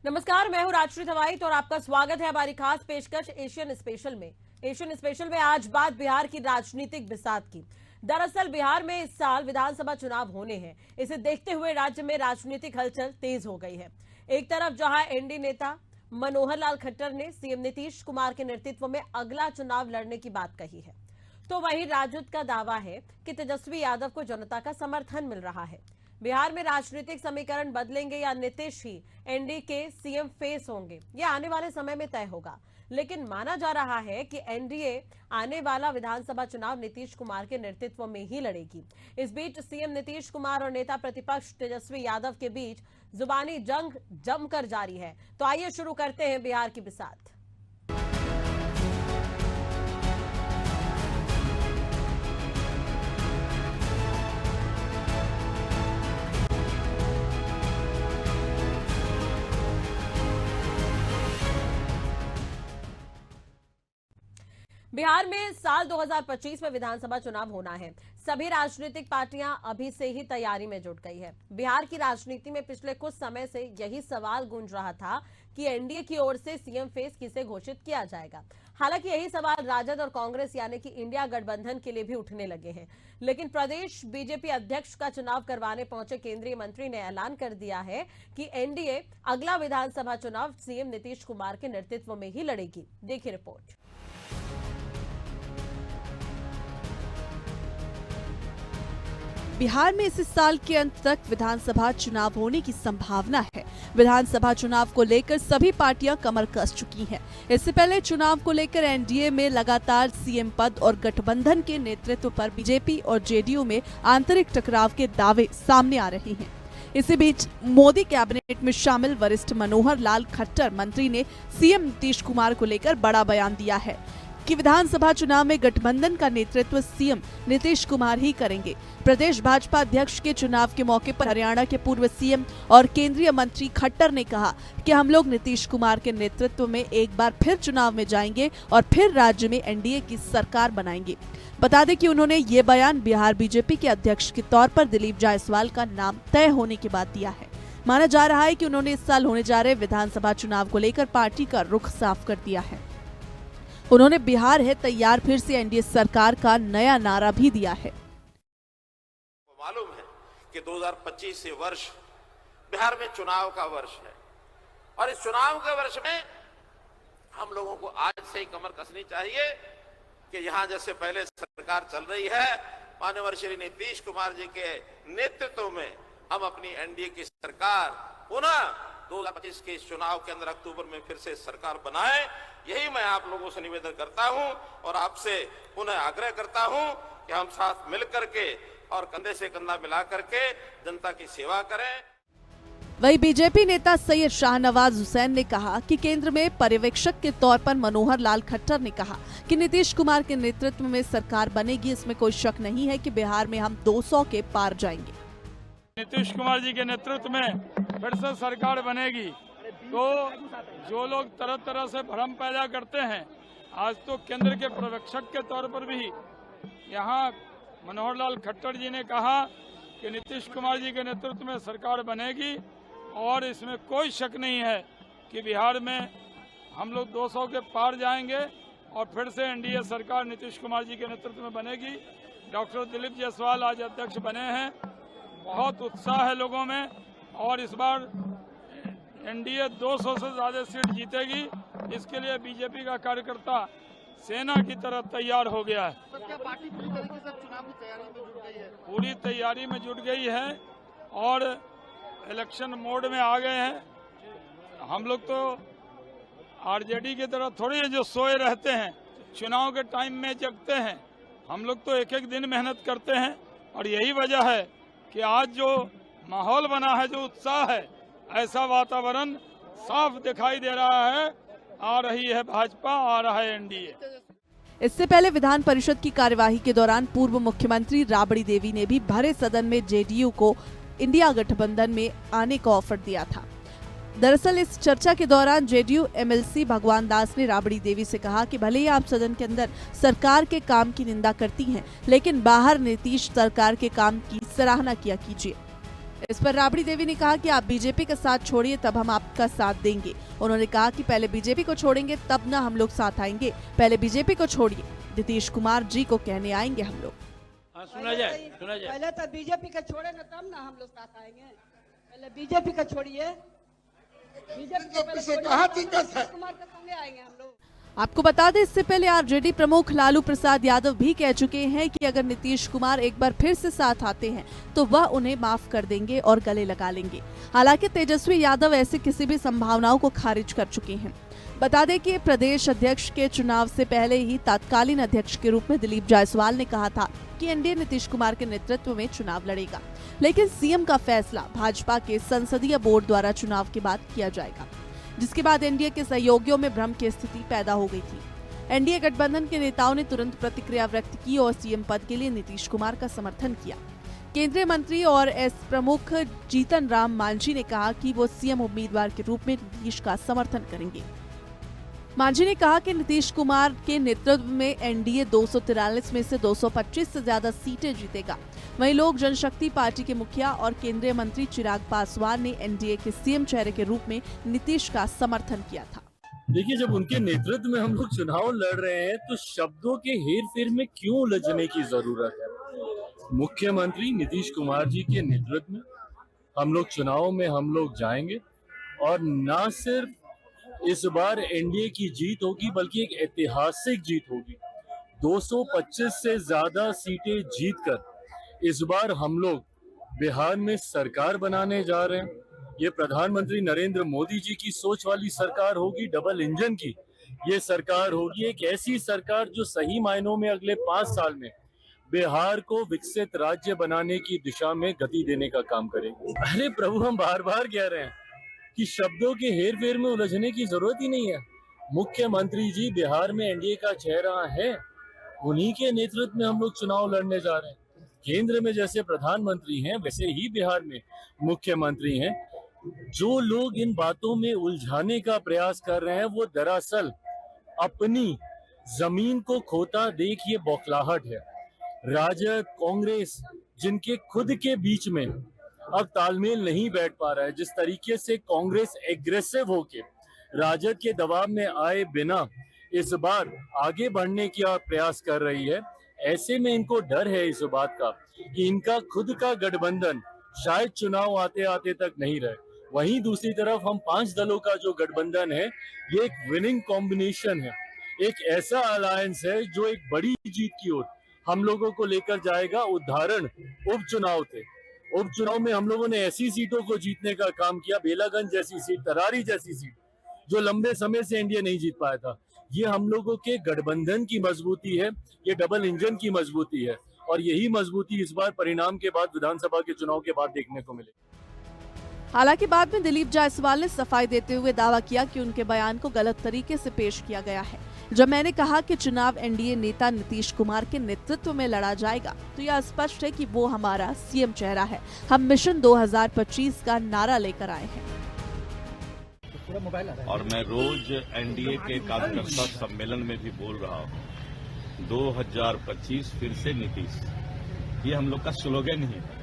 नमस्कार, मैं हूं राजश्री थवाईत और आपका स्वागत है हमारी खास पेशकश एशियन स्पेशल में। एशियन स्पेशल में आज बात बिहार की राजनीतिक बिसात की। दरअसल बिहार में इस साल विधानसभा चुनाव होने हैं। इसे देखते हुए राज्य में राजनीतिक हलचल तेज हो गई है। एक तरफ जहां एनडीए नेता मनोहर लाल खट्टर ने सीएम नीतीश कुमार के नेतृत्व में अगला चुनाव लड़ने की बात कही है, तो वहीं राजद का दावा है कि तेजस्वी यादव को जनता का समर्थन मिल रहा है। बिहार में राजनीतिक समीकरण बदलेंगे या नीतीश ही एनडीए के सीएम फेस होंगे, यह आने वाले समय में तय होगा। लेकिन माना जा रहा है कि एनडीए आने वाला विधानसभा चुनाव नीतीश कुमार के नेतृत्व में ही लड़ेगी। इस बीच सीएम नीतीश कुमार और नेता प्रतिपक्ष तेजस्वी यादव के बीच जुबानी जंग जमकर जारी है। तो आइए शुरू करते हैं बिहार की बिसात। बिहार में साल 2025 में विधानसभा चुनाव होना है। सभी राजनीतिक पार्टियां अभी से ही तैयारी में जुट गई है। बिहार की राजनीति में पिछले कुछ समय से यही सवाल गूंज रहा था कि एनडीए की ओर से सीएम फेस किसे घोषित किया जाएगा। हालांकि यही सवाल राजद और कांग्रेस यानी कि इंडिया गठबंधन के लिए भी उठने लगे हैं। लेकिन प्रदेश बीजेपी अध्यक्ष का चुनाव करवाने पहुंचे केंद्रीय मंत्री ने ऐलान कर दिया है कि एनडीए अगला विधानसभा चुनाव सीएम नीतीश कुमार के नेतृत्व में ही लड़ेगी। देखिए रिपोर्ट। बिहार में इस साल के अंत तक विधानसभा चुनाव होने की संभावना है। विधानसभा चुनाव को लेकर सभी पार्टियां कमर कस चुकी हैं। इससे पहले चुनाव को लेकर एनडीए में लगातार सीएम पद और गठबंधन के नेतृत्व पर बीजेपी और जेडीयू में आंतरिक टकराव के दावे सामने आ रहे हैं। इसी बीच मोदी कैबिनेट में शामिल वरिष्ठ मनोहर लाल खट्टर मंत्री ने सीएम नीतीश कुमार को लेकर बड़ा बयान दिया है कि विधानसभा चुनाव में गठबंधन का नेतृत्व सीएम नीतीश कुमार ही करेंगे। प्रदेश भाजपा अध्यक्ष के चुनाव के मौके पर हरियाणा के पूर्व सीएम और केंद्रीय मंत्री खट्टर ने कहा कि हम लोग नीतीश कुमार के नेतृत्व में एक बार फिर चुनाव में जाएंगे और फिर राज्य में एनडीए की सरकार बनाएंगे। बता दें कि उन्होंने ये बयान बिहार बीजेपी के अध्यक्ष के तौर पर दिलीप जायसवाल का नाम तय होने के बाद दिया है। माना जा रहा है कि उन्होंने इस साल होने जा रहे विधानसभा चुनाव को लेकर पार्टी का रुख साफ कर दिया है। उन्होंने बिहार है तैयार फिर से एनडीए सरकार का नया नारा भी दिया है। मालूम है कि 2025 से वर्ष बिहार में चुनाव का वर्ष है और इस चुनाव के वर्ष में हम लोगों को आज से ही कमर कसनी चाहिए कि यहां जैसे पहले सरकार चल रही है, माननीय श्री नीतीश कुमार जी के नेतृत्व में हम अपनी एनडीए की सरकार पुनः 2025 के इस चुनाव के अंदर अक्टूबर में फिर से सरकार बनाए। यही मैं आप लोगों से निवेदन करता हूं और आपसे पुनः आग्रह करता हूं कि हम साथ मिलकर के और कंधे से कंधा मिला करके जनता की सेवा करें। वहीं बीजेपी नेता सैयद शाहनवाज हुसैन ने कहा कि केंद्र में पर्यवेक्षक के तौर पर मनोहर लाल खट्टर ने कहा कि नीतीश कुमार के नेतृत्व में सरकार बनेगी। इसमें कोई शक नहीं है कि बिहार में हम 200 के पार जाएंगे। नीतीश कुमार जी के नेतृत्व में फिर से सरकार बनेगी। तो जो लोग तरह तरह से भ्रम पैदा करते हैं, आज तो केंद्र के पर्यवेक्षक के तौर पर भी यहाँ मनोहर लाल खट्टर जी ने कहा कि नीतीश कुमार जी के नेतृत्व में सरकार बनेगी और इसमें कोई शक नहीं है कि बिहार में हम लोग 200 के पार जाएंगे और फिर से एनडीए सरकार नीतीश कुमार जी के नेतृत्व में बनेगी। डॉक्टर दिलीप जायसवाल आज अध्यक्ष बने हैं। बहुत उत्साह है लोगों में और इस बार एनडीए 200 से ज्यादा सीट जीतेगी। इसके लिए बीजेपी का कार्यकर्ता सेना की तरह तैयार हो गया है। तो क्या पार्टी पूरी तरीके से चुनाव की तैयारी में जुट गई है? पूरी तैयारी में जुट गई है और इलेक्शन मोड में आ गए हैं। हम लोग तो आरजेडी की तरह थोड़ी है जो सोए रहते हैं, चुनाव के टाइम में जगते हैं। हम लोग तो एक एक दिन मेहनत करते हैं और यही वजह है कि आज जो माहौल बना है, जो उत्साह है, ऐसा वातावरण साफ दिखाई दे रहा है। आ रही है भाजपा, आ रहा है एनडीए। इससे पहले विधान परिषद की कार्यवाही के दौरान पूर्व मुख्यमंत्री राबड़ी देवी ने भी भरे सदन में जेडीयू को इंडिया गठबंधन में आने का ऑफर दिया था। दरअसल इस चर्चा के दौरान जेडीयू एमएलसी भगवान दास ने राबड़ी देवी से कहा कि भले ही आप सदन के अंदर सरकार के काम की निंदा करती हैं, लेकिन बाहर नीतीश सरकार के काम की सराहना किया कीजिए। इस पर राबड़ी देवी ने कहा कि आप बीजेपी का साथ छोड़िए, तब हम आपका साथ देंगे। उन्होंने कहा कि पहले बीजेपी को छोड़ेंगे तब ना हम लोग साथ आएंगे, पहले बीजेपी को छोड़िए, नीतीश कुमार जी को कहने आएंगे हम लोग। सुना जाए। पहले तो बीजेपी का छोड़े ना तब ना हम लोग साथ आएंगे। पहले बीजेपी का छोड़िए, बीजेपी से कहा दिक्कत है, कुमार के संगे आएंगे हम लोग। आपको बता दें, इससे पहले आरजेडी प्रमुख लालू प्रसाद यादव भी कह चुके हैं कि अगर नीतीश कुमार एक बार फिर से साथ आते हैं तो वह उन्हें माफ कर देंगे और गले लगा लेंगे। हालांकि तेजस्वी यादव ऐसी किसी भी संभावनाओं को खारिज कर चुके हैं। बता दें कि प्रदेश अध्यक्ष के चुनाव से पहले ही तत्कालीन अध्यक्ष के रूप में दिलीप जायसवाल ने कहा था कि एनडीए नीतीश कुमार के नेतृत्व में चुनाव लड़ेगा, लेकिन सीएम का फैसला भाजपा के संसदीय बोर्ड द्वारा चुनाव के बाद किया जाएगा, जिसके बाद एनडीए के सहयोगियों में भ्रम की स्थिति पैदा हो गई थी। एनडीए गठबंधन के नेताओं ने तुरंत प्रतिक्रिया व्यक्त की और सीएम पद के लिए नीतीश कुमार का समर्थन किया। केंद्रीय मंत्री और एस प्रमुख जीतन राम मांझी ने कहा कि वो सीएम उम्मीदवार के रूप में नीतीश का समर्थन करेंगे। मांझी ने कहा कि नीतीश कुमार के नेतृत्व में एनडीए 243 में से 225 से ज्यादा सीटें जीतेगा। वहीं लोक जनशक्ति पार्टी के मुखिया और केंद्रीय मंत्री चिराग पासवान ने एनडीए के सीएम चेहरे के रूप में नीतीश का समर्थन किया था। देखिए, जब उनके नेतृत्व में हम लोग चुनाव लड़ रहे हैं तो शब्दों के हेरफेर में क्यों उलझने की जरूरत है। मुख्यमंत्री नीतीश कुमार जी के नेतृत्व में हम लोग चुनाव में हम लोग जाएंगे और न सिर्फ इस बार एनडीए की जीत होगी बल्कि एक ऐतिहासिक जीत होगी। 225 से ज्यादा सीटें जीतकर इस बार हम लोग बिहार में सरकार बनाने जा रहे हैं। ये प्रधानमंत्री नरेंद्र मोदी जी की सोच वाली सरकार होगी, डबल इंजन की ये सरकार होगी, एक ऐसी सरकार जो सही मायनों में अगले 5 साल में बिहार को विकसित राज्य बनाने की दिशा में गति देने का काम करेगी। अरे प्रभु, हम बार बार कह रहे हैं कि शब्दों के हेर फेर में उलझने की जरूरत ही नहीं है। मुख्यमंत्री जी बिहार में एनडीए का चेहरा है, उन्हीं के नेतृत्व में हम लोग चुनाव लड़ने जा रहे हैं। केंद्र में जैसे प्रधानमंत्री हैं वैसे ही बिहार में मुख्यमंत्री हैं। जो लोग इन बातों में उलझाने का प्रयास कर रहे हैं वो दरअसल अपनी जमीन को खोता देख ये बौखलाहट है। राजद, कांग्रेस, जिनके खुद के बीच में अब तालमेल नहीं बैठ पा रहा है, जिस तरीके से कांग्रेस एग्रेसिव होके राजद के दबाव में आए बिना इस बार आगे बढ़ने का प्रयास कर रही है, ऐसे में इनको डर है इस बात का कि इनका खुद का गठबंधन शायद चुनाव आते आते तक नहीं रहे। वहीं दूसरी तरफ हम 5 दलों का जो गठबंधन है ये एक विनिंग कॉम्बिनेशन है, एक ऐसा अलायंस है जो एक बड़ी जीत की ओर हम लोगों को लेकर जाएगा। उदाहरण उपचुनाव थे, उपचुनाव में हम लोगों ने ऐसी सीटों को जीतने का काम किया, बेलागंज जैसी सीट, तरारी जैसी सीट जो लंबे समय से एनडीए नहीं जीत पाया था। ये हम लोगों के गठबंधन की मजबूती है, ये डबल इंजन की मजबूती है और यही मजबूती इस बार परिणाम के बाद विधानसभा के चुनाव के बाद देखने को मिले। हालांकि बाद में दिलीप जायसवाल ने सफाई देते हुए दावा किया कि उनके बयान को गलत तरीके से पेश किया गया है। जब मैंने कहा कि चुनाव एनडीए नेता नीतीश कुमार के नेतृत्व में लड़ा जाएगा तो यह स्पष्ट है कि वो हमारा सीएम चेहरा है। हम मिशन 2025 का नारा लेकर आए हैं। और मैं रोज एनडीए के कार्यकर्ता सम्मेलन में भी बोल रहा हूँ, 2025 फिर से नीतीश, ये हम लोग का स्लोगन ही है।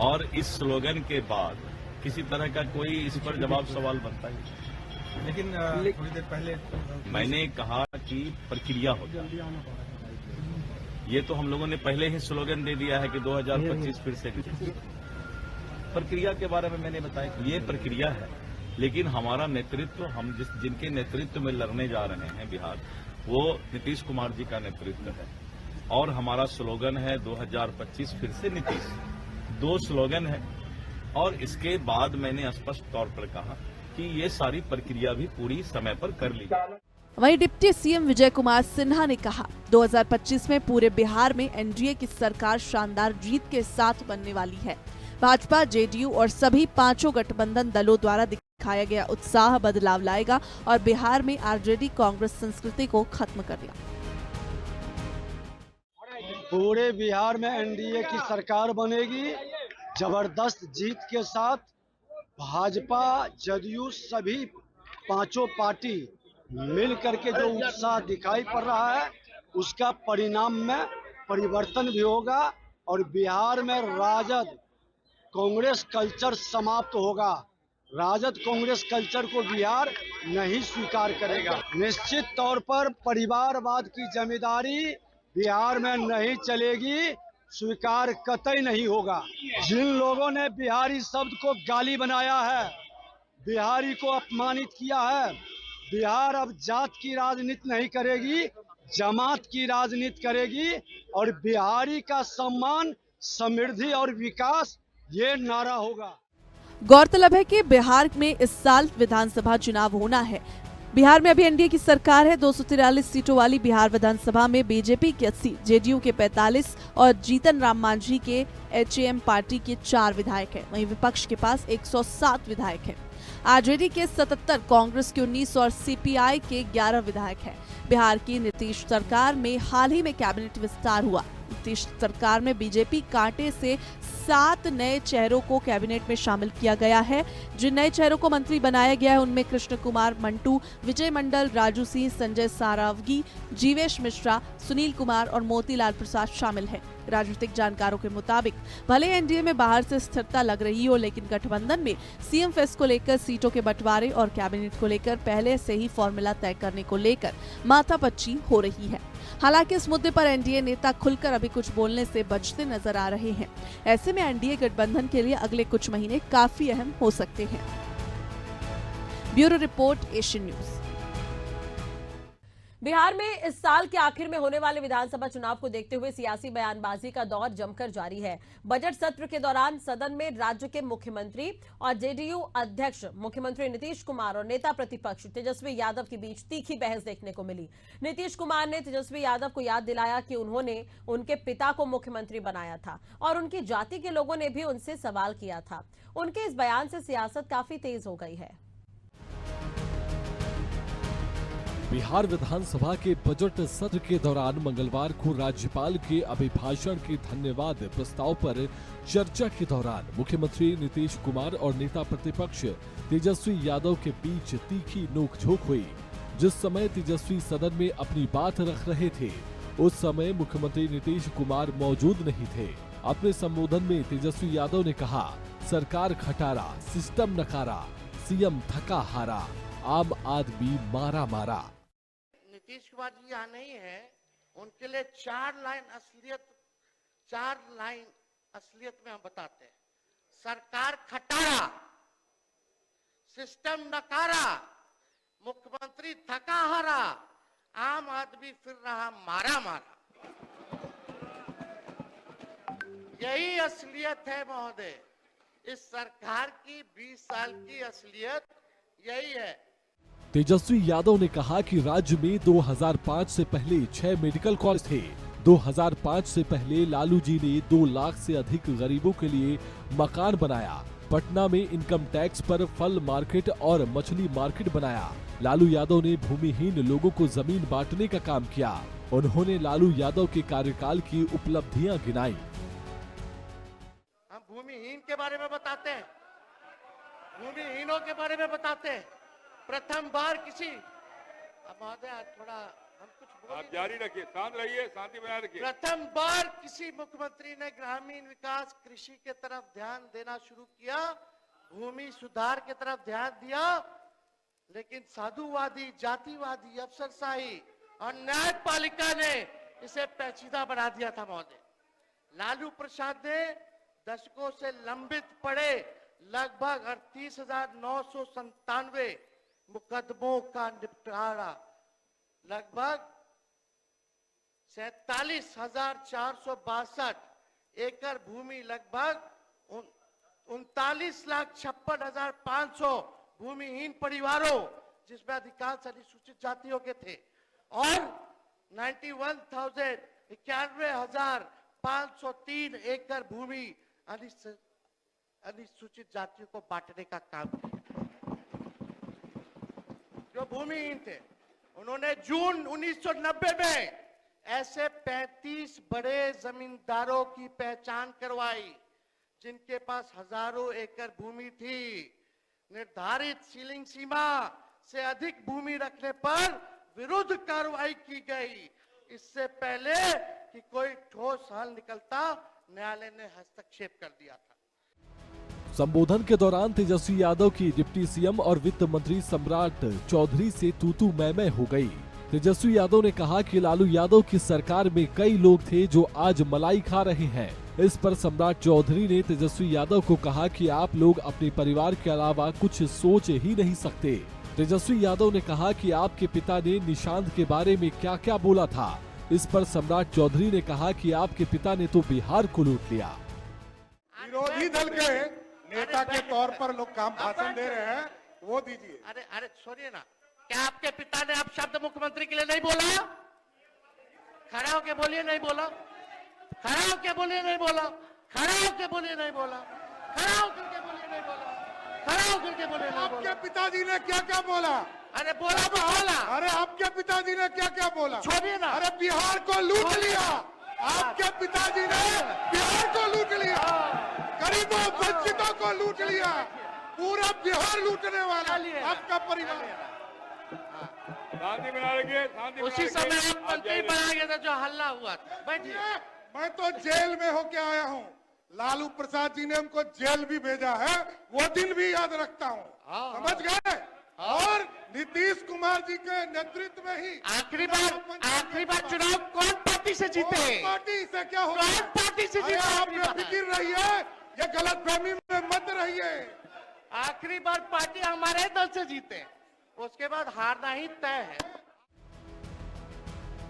और इस स्लोगन के बाद किसी तरह का कोई इस पर जवाब सवाल बनता ही। लेकिन थोड़ी देर पहले मैंने कहा कि प्रक्रिया हो जाए, ये तो हम लोगों ने पहले ही स्लोगन दे दिया है कि 2025 फिर से नीतीश। प्रक्रिया के बारे में मैंने बताया कि ये प्रक्रिया है, लेकिन हमारा नेतृत्व, हम जिनके नेतृत्व में लड़ने जा रहे हैं बिहार, वो नीतीश कुमार जी का नेतृत्व है और हमारा स्लोगन है 2025 फिर से नीतीश। 2 स्लोगन है और इसके बाद मैंने स्पष्ट तौर पर कहा कि ये सारी प्रक्रिया भी पूरी समय पर कर ली जाए। वहीं डिप्टी सीएम विजय कुमार सिन्हा ने कहा 2025 में पूरे बिहार में एनडीए की सरकार शानदार जीत के साथ बनने वाली है। भाजपा, जेडीयू और सभी 5 गठबंधन दलों द्वारा दिखाया गया उत्साह बदलाव लाएगा और बिहार में आरजेडी कांग्रेस संस्कृति को खत्म करेगा। पूरे बिहार में एनडीए की सरकार बनेगी जबरदस्त जीत के साथ। भाजपा, जदयू, सभी 5 पार्टी मिल करके जो उत्साह दिखाई पड़ रहा है उसका परिणाम में परिवर्तन भी होगा और बिहार में राजद, कांग्रेस कल्चर समाप्त होगा। राजद कांग्रेस कल्चर को बिहार नहीं स्वीकार करेगा। निश्चित तौर पर परिवारवाद की जिम्मेदारी बिहार में नहीं चलेगी, स्वीकार कतई नहीं होगा। जिन लोगों ने बिहारी शब्द को गाली बनाया है, बिहारी को अपमानित किया है, बिहार अब जात की राजनीति नहीं करेगी, जमात की राजनीति करेगी और बिहारी का सम्मान, समृद्धि और विकास ये नारा होगा। गौरतलब है कि बिहार में इस साल विधानसभा चुनाव होना है। बिहार में अभी एनडीए की सरकार है। 243 सीटों वाली बिहार विधानसभा में बीजेपी के 80, जेडीयू के 45 और जीतन राम मांझी के एचएएम पार्टी के 4 विधायक हैं। वहीं विपक्ष के पास 107 विधायक हैं। आरजेडी के 77, कांग्रेस के 19 और सीपीआई के 11 विधायक हैं। बिहार की नीतीश सरकार में हाल ही में कैबिनेट विस्तार हुआ। नीतीश सरकार में बीजेपी कांटे से 7 नए चेहरों को कैबिनेट में शामिल किया गया है। जिन नए चेहरों को मंत्री बनाया गया है उनमें कृष्ण कुमार मंटू, विजय मंडल, राजू सिंह, संजय सारावगी, जीवेश मिश्रा, सुनील कुमार और मोतीलाल प्रसाद शामिल हैं। राजनीतिक जानकारों के मुताबिक भले एनडीए में बाहर से स्थिरता लग रही हो, लेकिन गठबंधन में सीएम फेस को लेकर, सीटों के बंटवारे और कैबिनेट को लेकर पहले से ही फॉर्मूला तय करने को लेकर माथापच्ची हो रही है। हालांकि इस मुद्दे पर एनडीए नेता खुलकर अभी कुछ बोलने से बचते नजर आ रहे हैं। ऐसे में एनडीए गठबंधन के लिए अगले कुछ महीने काफी अहम हो सकते हैं। Bureau report, Asian news. Bihar में इस साल के आखिर में होने वाले विधानसभा चुनाव को देखते हुए सियासी बयानबाजी का दौर जमकर जारी है। बजट सत्र के दौरान सदन में राज्य के मुख्यमंत्री और जेडीयू अध्यक्ष मुख्यमंत्री नीतीश कुमार और नेता प्रतिपक्ष तेजस्वी यादव के बीच तीखी बहस देखने को मिली। नीतीश कुमार ने तेजस्वी यादव को याद दिलाया कि उन्होंने उनके पिता को मुख्यमंत्री बनाया था और उनकी जाति के लोगों ने भी उनसे सवाल किया था। उनके इस बयान से सियासत काफी तेज हो गई है। बिहार विधानसभा के बजट सत्र के दौरान मंगलवार को राज्यपाल के अभिभाषण के धन्यवाद प्रस्ताव पर चर्चा के दौरान मुख्यमंत्री नीतीश कुमार और नेता प्रतिपक्ष तेजस्वी यादव के बीच तीखी नोकझोंक हुई। जिस समय तेजस्वी सदन में अपनी बात रख रहे थे, उस समय मुख्यमंत्री नीतीश कुमार मौजूद नहीं थे। अपने संबोधन में तेजस्वी यादव ने कहा, सरकार खटारा, सिस्टम नकारा, सीएम थका हारा, आम आदमी मारा मारा। नीतीश कुमार जी यहाँ नहीं है, उनके लिए 4 लाइन असलियत में हम बताते हैं। सरकार खटारा, सिस्टम नकारा, मुख्यमंत्री थका हारा, आम आदमी फिर रहा मारा मारा। यही असलियत है महोदय, इस सरकार की 20 साल की असलियत यही है। तेजस्वी यादव ने कहा कि राज्य में 2005 से पहले 6 मेडिकल कॉलेज थे। 2005 से पहले लालू जी ने 2 लाख से अधिक गरीबों के लिए मकान बनाया। पटना में इनकम टैक्स पर फल मार्केट और मछली मार्केट बनाया। लालू यादव ने भूमिहीन लोगों को जमीन बांटने का काम किया। उन्होंने लालू यादव के कार्यकाल की उपलब्धियां गिनाई। हम भूमिहीन के बारे में बताते हैं, भूमिहीनों के बारे में बताते हैं। प्रथम बार किसी, अब महोदय थोड़ा हम कुछ आप जारी रखिए, शांत रहिए, शांति बनाए रखिए। प्रथम बार किसी मुख्यमंत्री ने ग्रामीण विकास, कृषि के तरफ ध्यान देना शुरू किया, भूमि सुधार के तरफ ध्यान दिया, लेकिन साधुवादी, जातिवादी, अफसरशाही और न्यायपालिका ने इसे पेचीदा बना दिया था महोदय। लालू प्रसाद ने दशकों से लंबित पड़े लगभग 38,997 मुकदमों का निपटारा, लगभग 47,462 एकड़ भूमि, लगभग 39,56,500 भूमिहीन परिवारों, जिसमें अधिकांश अनुसूचित जातियों के थे, और 91,503 एकड़ भूमि अनुसूचित जातियों को बांटने का काम किया। जो भूमिहीन थे, उन्होंने जून 1990 में ऐसे 35 बड़े जमींदारों की पहचान करवाई जिनके पास हजारों एकड़ भूमि थी। निर्धारित सीलिंग सीमा से अधिक भूमि रखने पर विरुद्ध कार्रवाई की गई। इससे पहले कि कोई ठोस हल निकलता, न्यायालय ने हस्तक्षेप कर दिया था। संबोधन के दौरान तेजस्वी यादव की डिप्टी सीएम और वित्त मंत्री सम्राट चौधरी से तू मैं हो गई। तेजस्वी यादव ने कहा कि लालू यादव की सरकार में कई लोग थे जो आज मलाई खा रहे हैं। इस पर सम्राट चौधरी ने तेजस्वी यादव को कहा कि आप लोग अपने परिवार के अलावा कुछ सोच ही नहीं सकते। तेजस्वी यादव ने कहा कि आपके पिता ने निशांत के बारे में क्या क्या बोला था। इस पर सम्राट चौधरी ने कहा कि आपके पिता ने तो बिहार को लूट लिया। विरोधी दल के नेता के तौर पर लोग काम भाषण दे रहे हैं, वो दीजिए। अरे छोड़िए ना, क्या आपके पिता ने आप शब्द मुख्यमंत्री के लिए नहीं बोला? खड़ा होके बोलिए नहीं बोला, खड़ा होके बोलिए नहीं बोला, खड़ा होके बोलिए नहीं बोला, खड़ा होकर के बोलिए नहीं बोला, खड़ा होकर के बोलिए नहीं बोला। आपके पिताजी ने क्या क्या बोला? अरे बोला तो बोला। अरे आपके पिताजी ने क्या क्या बोला? छोड़िए ना। अरे बिहार को लूट लिया, आपके पिताजी ने बिहार को लूट लिया, गरीबों वंचितों को लूट लिया, पूरा बिहार लूटने वाला आपका परिवार। शांति बना रखिए। उसी समय आप मंत्री बनाएंगे था जो हल्ला हुआ था। बैठिए। मैं तो जेल में होके आया हूँ, लालू प्रसाद जी ने हमको जेल भी भेजा है, वो दिन भी याद रखता हूँ। समझ गए? और नीतीश कुमार जी के नेतृत्व में ही आखिरी बार चुनाव कौन पार्टी से जीते? पार्टी से क्या होगा? कौन पार्टी से जीते? आप बेफिक्र रहिए, ये गलतफहमी में मत रहिए। आखिरी बार पार्टी हमारे दल से जीते, उसके बाद हारना ही तय है।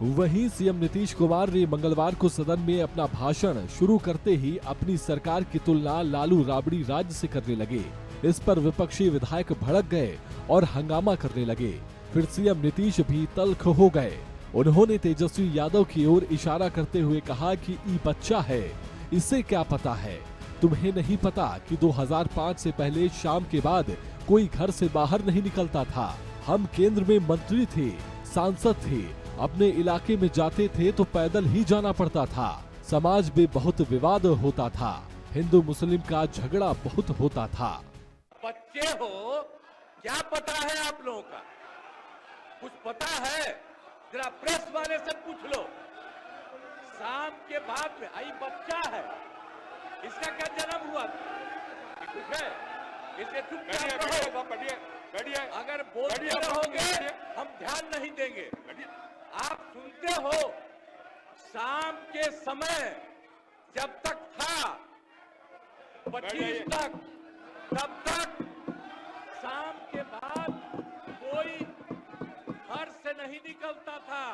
वहीं सीएम नीतीश कुमार ने मंगलवार को सदन में अपना भाषण शुरू करते ही अपनी सरकार की तुलना लालू राबड़ी राज से करने लगे। इस पर विपक्षी विधायक भड़क गए और हंगामा करने लगे। फिर सीएम नीतीश भी तल्ख हो गए। उन्होंने तेजस्वी यादव की ओर इशारा करते हुए कहा कि ई बच्चा है, इसे क्या पता है? तुम्हें नहीं पता कि 2005 से पहले शाम के बाद कोई घर से बाहर नहीं निकलता था। हम केंद्र में मंत्री थे, सांसद थे, अपने इलाके में जाते थे तो पैदल ही जाना पड़ता था। समाज में बहुत विवाद होता था, हिंदू मुस्लिम का झगड़ा बहुत होता था। बच्चे हो, क्या पता है आप लोगों का? कुछ पता है? जरा प्रेस वाले से पूछ लो। शाम के बाद में आई बच्चा है, इसका क्या जन्म हुआ? कुछ है? इसे चुपचाप रहो। बैठिए। अगर बोलते रहोगे हम ध्यान नहीं देंगे। आप सुनते हो, शाम के समय जब तक था 25 तक, तब तक शाम के बाद कोई घर से नहीं निकलता था।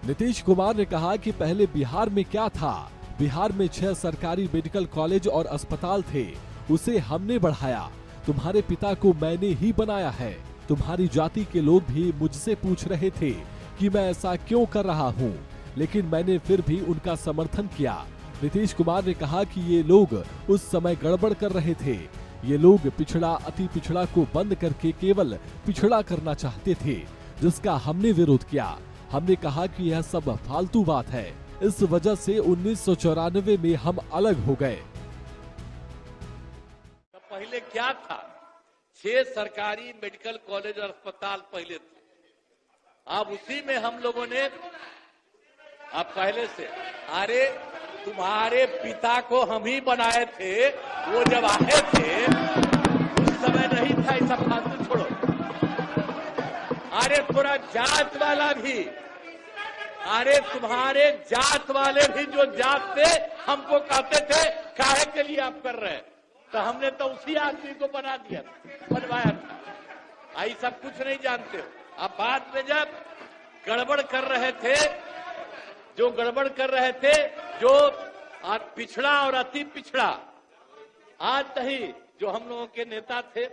नीतीश कुमार ने कहा कि पहले बिहार में क्या था? बिहार में 6 सरकारी मेडिकल कॉलेज और अस्पताल थे, उसे हमने बढ़ाया। तुम्हारे पिता को मैंने ही बनाया है। तुम्हारी जाति के लोग भी मुझसे पूछ रहे थे कि मैं ऐसा क्यों कर रहा हूँ, लेकिन मैंने फिर भी उनका समर्थन किया। नीतीश कुमार ने कहा कि ये लोग उस समय गड़बड़ कर रहे थे। ये लोग पिछड़ा अति पिछड़ा को बंद करके केवल पिछड़ा करना चाहते थे, जिसका हमने विरोध किया। हमने कहा कि यह सब फालतू बात है। इस वजह से 1994 में हम अलग हो गए। पहले क्या था? 6 सरकारी मेडिकल कॉलेज और अस्पताल पहले थे। अब उसी में हम लोगों ने अब पहले से, अरे तुम्हारे पिता को हम ही बनाए थे, वो जब आए थे उस समय नहीं था। ऐसा फालतू छोड़ो। अरे थोड़ा जात वाला भी, अरे तुम्हारे जात वाले भी जो जात थे हमको कहते थे काहे के लिए आप कर रहे हैं, तो हमने तो उसी आदमी को बना दिया, बनवाया था। आई सब कुछ नहीं जानते हो। अब बाद में जब गड़बड़ कर रहे थे, जो गड़बड़ कर रहे थे, जो पिछड़ा और अति पिछड़ा, आज नहीं, जो हम लोगों के नेता थे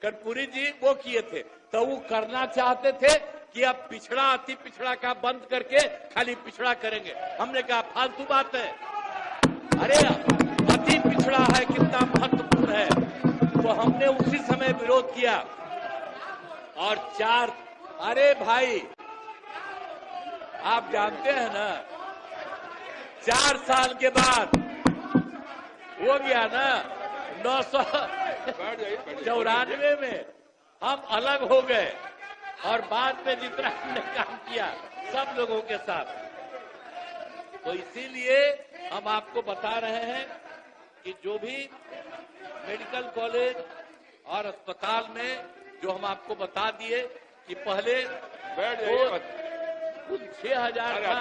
कर्पूरी जी, वो किए थे, तो वो करना चाहते थे कि अब पिछड़ा अति पिछड़ा का बंद करके खाली पिछड़ा करेंगे। हमने कहा फालतू बात है। अरे अति पिछड़ा है कितना महत्वपूर्ण है, तो हमने उसी समय विरोध किया। और 4, अरे भाई आप जानते हैं ना, 4 साल के बाद हो गया ना 994 में हम अलग हो गए, और बाद में जितना हमने काम किया सब लोगों के साथ, तो इसीलिए हम आपको बता रहे हैं कि जो भी मेडिकल कॉलेज और अस्पताल में जो हम आपको बता दिए कि पहले कुल 6,000 था,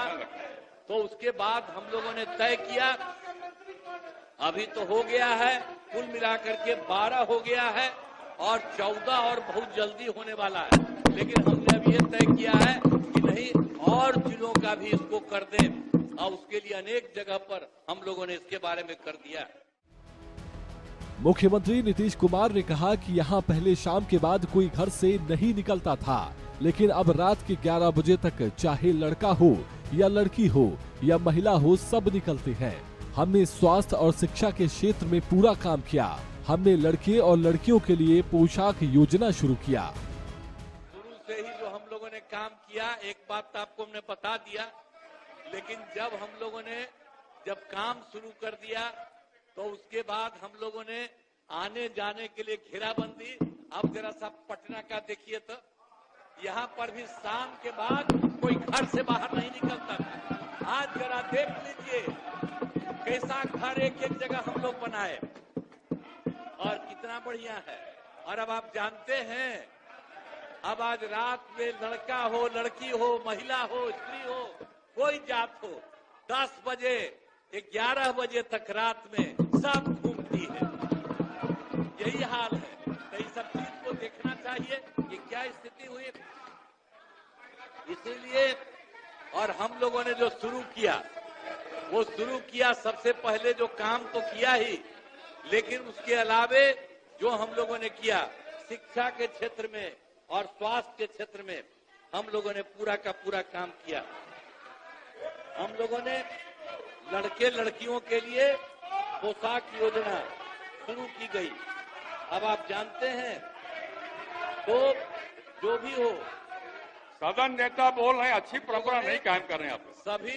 तो उसके बाद हम लोगों ने तय किया, अभी तो हो गया है, कुल मिलाकर के 12 हो गया है और 14 और बहुत जल्दी होने वाला है। लेकिन हमने अब ये तय किया है कि नहीं, और जिलों का भी इसको कर दें, और उसके लिए अनेक जगह पर हम लोगों ने इसके बारे में कर दिया है। मुख्यमंत्री नीतीश कुमार ने कहा कि यहां पहले शाम के बाद कोई घर से नहीं निकलता था, लेकिन अब रात के 11 बजे तक चाहे लड़का हो या लड़की हो या महिला हो, सब निकलते हैं। हमने स्वास्थ्य और शिक्षा के क्षेत्र में पूरा काम किया। हमने लड़के और लड़कियों के लिए पोशाक योजना शुरू किया। शुरू से ही जो हम लोगों ने काम किया, एक बात तो आपको हमने बता दिया, लेकिन जब हम लोगों ने जब काम शुरू कर दिया तो उसके बाद हम लोगों ने आने जाने के लिए घेराबंदी। अब जरा सा पटना का देखिए तो यहाँ पर भी शाम के बाद कोई घर से बाहर नहीं निकलता था। आज जरा देख लीजिए कैसा घर एक एक जगह हम लोग बनाए और कितना बढ़िया है। और अब आप जानते हैं, अब आज रात में लड़का हो, लड़की हो, महिला हो, स्त्री हो, कोई जात हो, 10 बजे 11 बजे तक रात में सब घूमती है। यही हाल है। तो इस सब चीज को देखना चाहिए कि क्या स्थिति हुई। इसीलिए और हम लोगों ने जो शुरू किया, वो शुरू किया, सबसे पहले जो काम तो किया ही, लेकिन उसके अलावे जो हम लोगों ने किया शिक्षा के क्षेत्र में और स्वास्थ्य के क्षेत्र में, हम लोगों ने पूरा का पूरा काम किया। हम लोगों ने लड़के लड़कियों के लिए पोशाक योजना शुरू की गई। अब आप जानते हैं, तो जो भी हो, सदन नेता बोल रहे हैं, अच्छी परंपरा नहीं कायम कर रहे हैं आप। सभी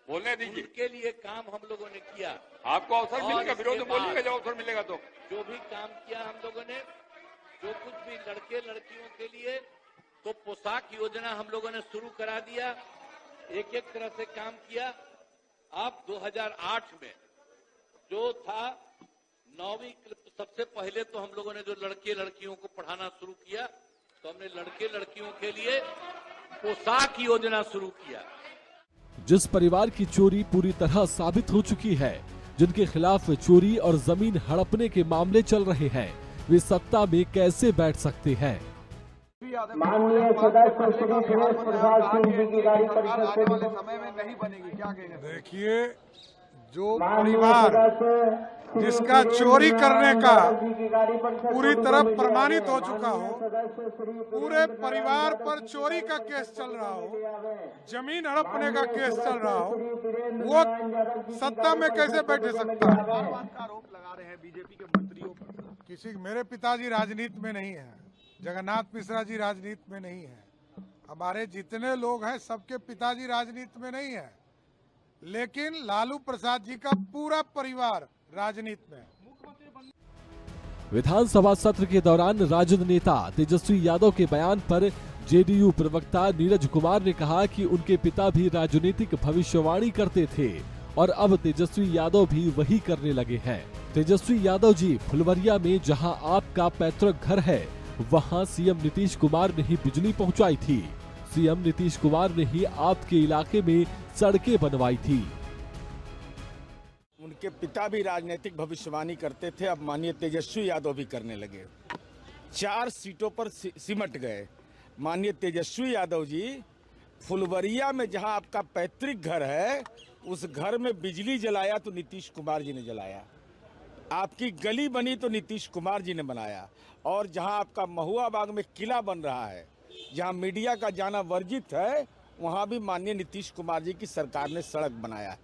बोलने दीजिए। उनके लिए काम हम लोगों ने किया। आपको अवसर मिलेगा, विरोध बोलिएगा जब अवसर मिलेगा तो। जो भी काम किया हम लोगों ने, जो कुछ भी लड़के लड़कियों के लिए, तो पोशाक योजना हम लोगों ने शुरू करा दिया। एक एक तरह से काम किया। अब 2008 में जो था 9वीं, सबसे पहले तो हम लोगों ने जो लड़के लड़कियों को पढ़ाना शुरू किया, तो हमने लड़के लड़कियों के लिए पोशाक योजना शुरू किया। जिस परिवार की चोरी पूरी तरह साबित हो चुकी है, जिनके खिलाफ चोरी और जमीन हड़पने के मामले चल रहे हैं, वे सत्ता में कैसे बैठ सकते हैं? माननीय सदस्य श्री सुरेश प्रसाद सिंह जी की गाड़ी परिषद से समय में नहीं बनेगी, क्या कहेंगे? देखिए, जो परिवार जिसका चोरी करने का पूरी तरह प्रमाणित हो चुका हो, पूरे परिवार पर चोरी का केस चल रहा हो, जमीन हड़पने का केस चल रहा हो, वो सत्ता में कैसे बैठ सकता है? आरोप लगा रहे हैं बीजेपी के मंत्रियों पर। मेरे पिताजी राजनीति में नहीं है, जगन्नाथ मिश्रा जी राजनीति में नहीं है, हमारे जितने लोग हैं सबके पिताजी राजनीति में नहीं है, लेकिन लालू प्रसाद जी का पूरा परिवार राजनीति में। विधानसभा सत्र के दौरान राजद नेता तेजस्वी यादव के बयान पर जेडीयू प्रवक्ता नीरज कुमार ने कहा कि उनके पिता भी राजनीतिक भविष्यवाणी करते थे और अब तेजस्वी यादव भी वही करने लगे हैं। तेजस्वी यादव जी, फुलवरिया में जहां आपका पैतृक घर है, वहां सीएम नीतीश कुमार ने ही बिजली पहुंचाई थी। सीएम नीतीश कुमार ने ही आपके इलाके में सड़कें बनवाई थी। उनके पिता भी राजनीतिक भविष्यवाणी करते थे, अब माननीय तेजस्वी यादव भी करने लगे। 4 सीटों पर सिमट गए। माननीय तेजस्वी यादव जी, फुलवरिया में जहां आपका पैतृक घर है, उस घर में बिजली जलाया तो नीतीश कुमार जी ने जलाया। आपकी गली बनी तो नीतीश कुमार जी ने बनाया। और जहां आपका महुआ बाग में किला बन रहा है, जहां मीडिया का जाना वर्जित है, वहां भी माननीय नीतीश कुमार जी की सरकार ने सड़क बनाया।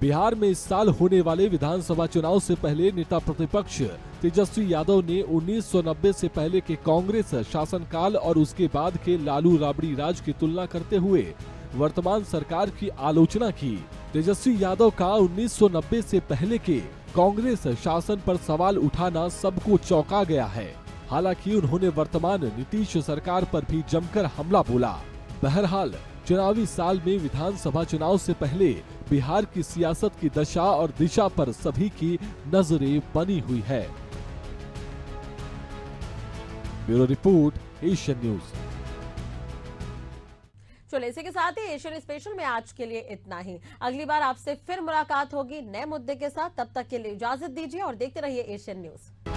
बिहार में इस साल होने वाले विधानसभा चुनाव से पहले नेता प्रतिपक्ष तेजस्वी यादव ने 1990 से पहले के कांग्रेस शासनकाल और उसके बाद के लालू राबड़ी राज की तुलना करते हुए वर्तमान सरकार की आलोचना की। तेजस्वी यादव का 1990 से पहले के कांग्रेस शासन पर सवाल उठाना सबको चौंका गया है। हालांकि उन्होंने वर्तमान नीतीश सरकार पर भी जमकर हमला बोला। बहरहाल, चुनावी साल में विधानसभा चुनाव से पहले बिहार की सियासत की दशा और दिशा पर सभी की नजरें बनी हुई है। Bureau report, Asian news. चलो इसी के साथ ही एशियन स्पेशल में आज के लिए इतना ही। अगली बार आपसे फिर मुलाकात होगी नए मुद्दे के साथ। तब तक के लिए इजाजत दीजिए और देखते रहिए एशियन न्यूज।